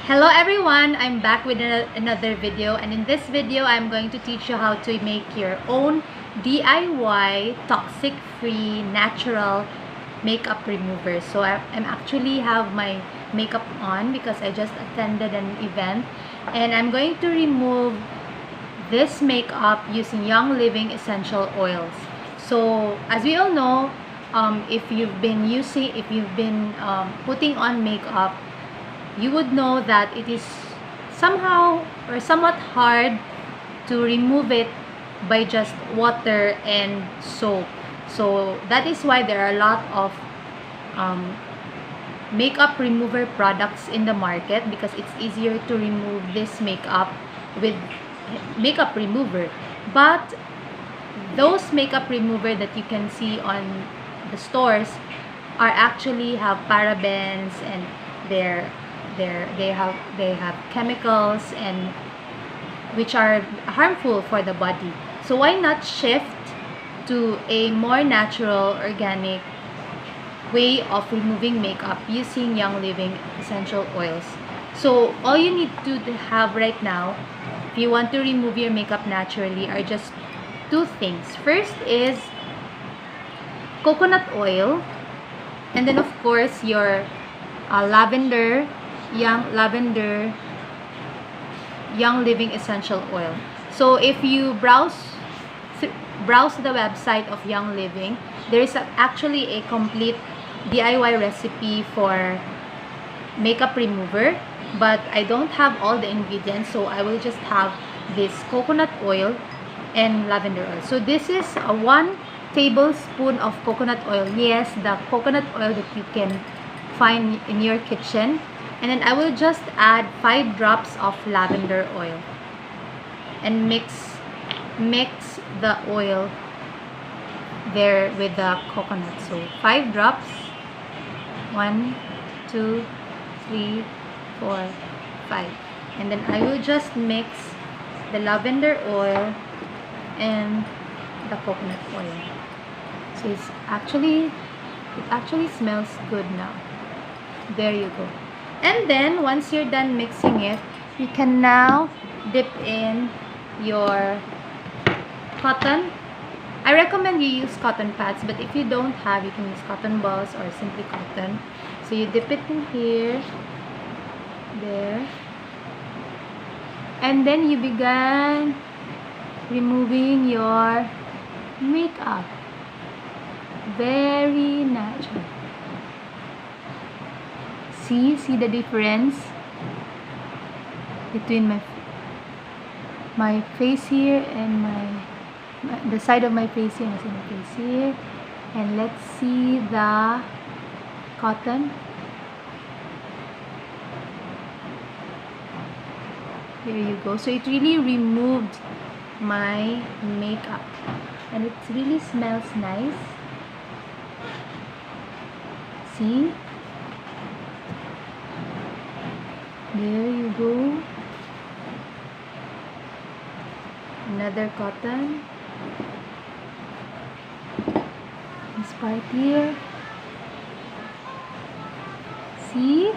Hello everyone, I'm back with another video, and in this video I'm going to teach you how to make your own DIY toxic free natural makeup remover. So I'm actually have my makeup on because I just attended an event, and I'm going to remove this makeup using Young Living essential oils. So as we all know, if you've been putting on makeup, you would know that it is somehow or somewhat hard to remove it by just water and soap. So that is why there are a lot of makeup remover products in the market, because it's easier to remove this makeup with makeup remover. But those makeup remover that you can see on the stores are actually have parabens, and they have chemicals and which are harmful for the body. So why not shift to a more natural, organic way of removing makeup using Young Living essential oils? So all you need to have right now, if you want to remove your makeup naturally, are just two things. First is coconut oil, and then of course your Young Living essential oil. So if you browse the website of Young Living, there is actually a complete DIY recipe for makeup remover, but I don't have all the ingredients, so I will just have this coconut oil and lavender oil. So this is a 1 tablespoon of coconut oil. Yes, the coconut oil that you can find in your kitchen. And then I will just add 5 drops of lavender oil and mix the oil there with the coconut. So 5 drops, 1 2 3 4 5, and then I will just mix the lavender oil and the coconut oil. So it actually smells good now. There you go. And then once you're done mixing it, you can now dip in your cotton. I recommend you use cotton pads, but if you don't have, you can use cotton balls or simply cotton. So you dip it in here, there, and then you begin removing your makeup. Very natural. See the difference between my face here and the side of my face here, and my face here. And let's see the cotton. There you go. So it really removed my makeup, and it really smells nice. See? There you go. Another cotton. This part here. See?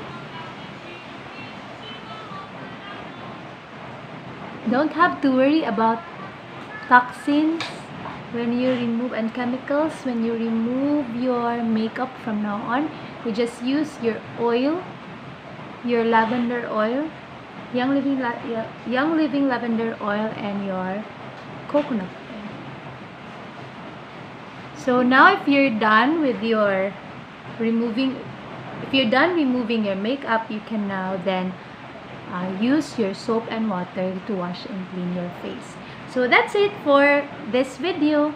Don't have to worry about toxins when you remove, and chemicals when you remove your makeup from now on. You just use your oil, your lavender oil, Young Living lavender oil, and your coconut oil. So now if you're done removing your makeup, you can now then use your soap and water to wash and clean your face. So that's it for this video.